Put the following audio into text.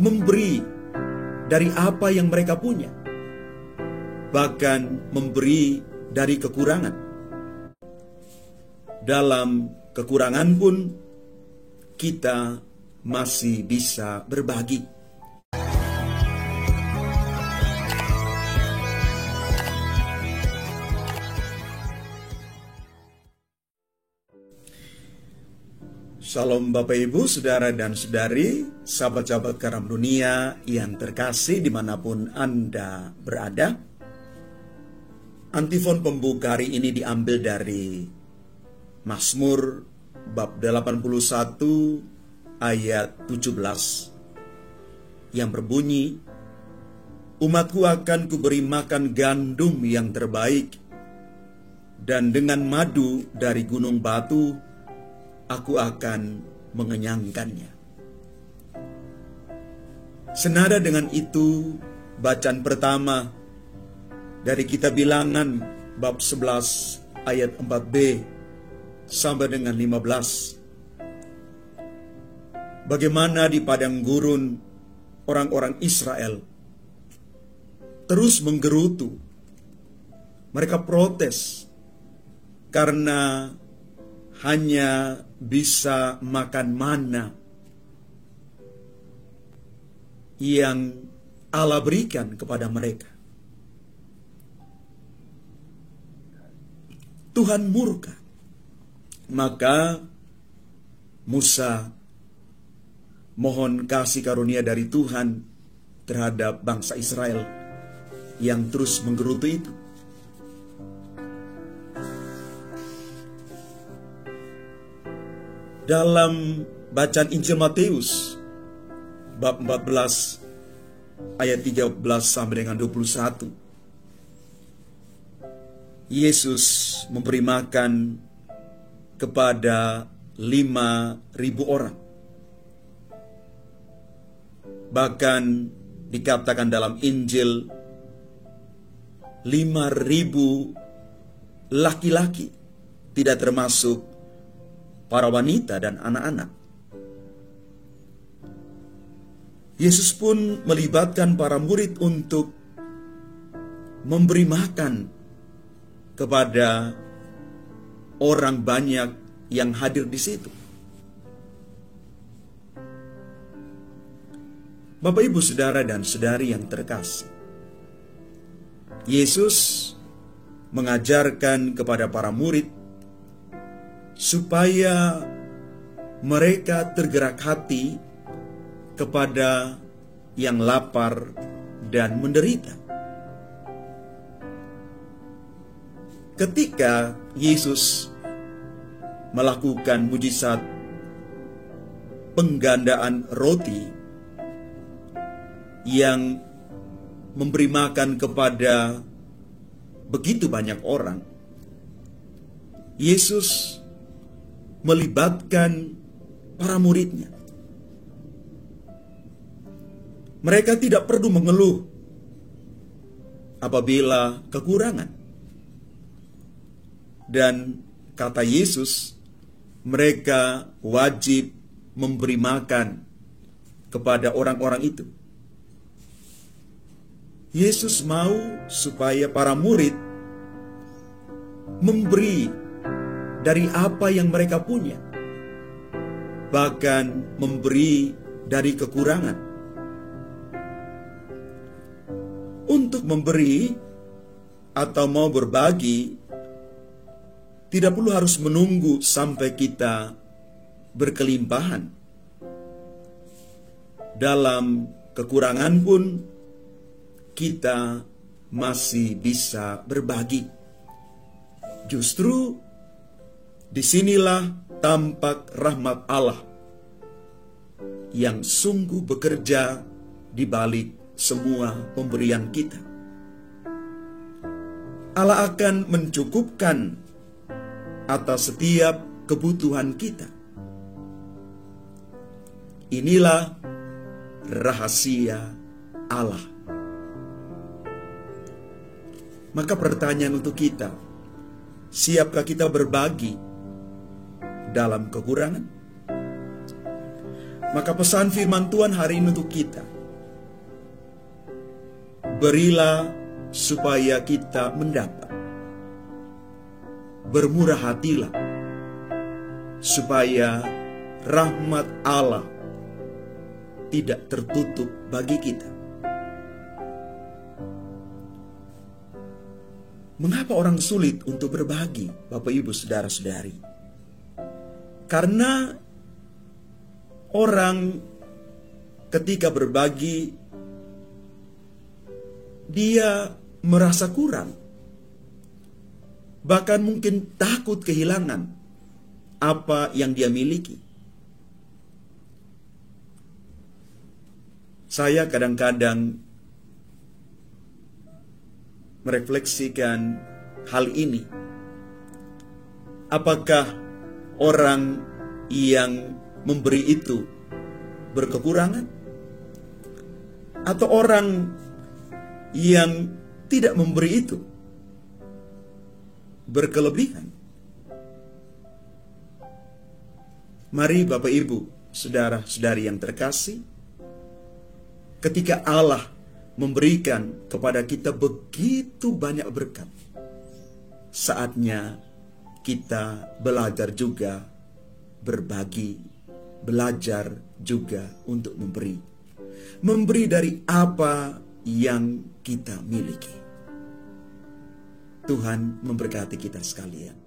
memberi dari apa yang mereka punya, bahkan memberi dari kekurangan. Dalam kekurangan pun kita masih bisa berbagi. Shalom Bapak Ibu, Saudara dan Saudari, sahabat-sahabat Karam Dunia yang terkasih dimanapun Anda berada. Antifon pembuka hari ini diambil dari Mazmur bab 81 ayat 17 yang berbunyi, "Umatku akan kuberi makan gandum yang terbaik, dan dengan madu dari gunung batu aku akan mengenyangkannya." Senada dengan itu, bacaan pertama dari kitab Bilangan bab 11 ayat 4b sampai dengan 15. Bagaimana di padang gurun orang-orang Israel terus menggerutu. Mereka protes karena hanya bisa makan mana yang Allah berikan kepada mereka. Tuhan murka. Maka Musa mohon kasih karunia dari Tuhan terhadap bangsa Israel yang terus menggerutu itu. Dalam bacaan Injil Matius bab 14 ayat 13 sampai dengan 21, Yesus memberi makan kepada 5.000 orang. Bahkan dikatakan dalam Injil 5.000 laki-laki, tidak termasuk para wanita dan anak-anak. Yesus pun melibatkan para murid untuk memberi makan kepada orang banyak yang hadir di situ. Bapak, Ibu, Saudara dan Saudari yang terkasih, Yesus mengajarkan kepada para murid supaya mereka tergerak hati kepada yang lapar dan menderita. Ketika Yesus melakukan mujizat penggandaan roti yang memberi makan kepada begitu banyak orang, Yesus melibatkan para muridnya. Mereka tidak perlu mengeluh apabila kekurangan. Dan kata Yesus, mereka wajib memberi makan kepada orang-orang itu. Yesus mau supaya para murid memberi dari apa yang mereka punya, bahkan memberi dari kekurangan. Untuk memberi atau mau berbagi, tidak perlu harus menunggu sampai kita berkelimpahan. Dalam kekurangan pun kita masih bisa berbagi. Justru disinilah tampak rahmat Allah yang sungguh bekerja di balik semua pemberian kita. Allah akan mencukupkan atas setiap kebutuhan kita. Inilah rahasia Allah. Maka pertanyaan untuk kita, siapkah kita berbagi dalam kekurangan? Maka pesan firman Tuhan hari ini untuk kita, berilah supaya kita mendapat. Bermurah hatilah supaya rahmat Allah tidak tertutup bagi kita. Mengapa orang sulit untuk berbagi, Bapak Ibu Saudara-saudari? Karena orang ketika berbagi, dia merasa kurang. Bahkan mungkin takut kehilangan apa yang dia miliki. Saya kadang-kadang merefleksikan hal ini. Apakah orang yang memberi itu berkekurangan? Atau orang yang tidak memberi itu berkelebihan? Mari Bapak Ibu, saudara-saudari yang terkasih, ketika Allah memberikan kepada kita begitu banyak berkat, saatnya kita belajar juga berbagi, belajar juga untuk memberi. Memberi dari apa yang kita miliki. Tuhan memberkati kita sekalian.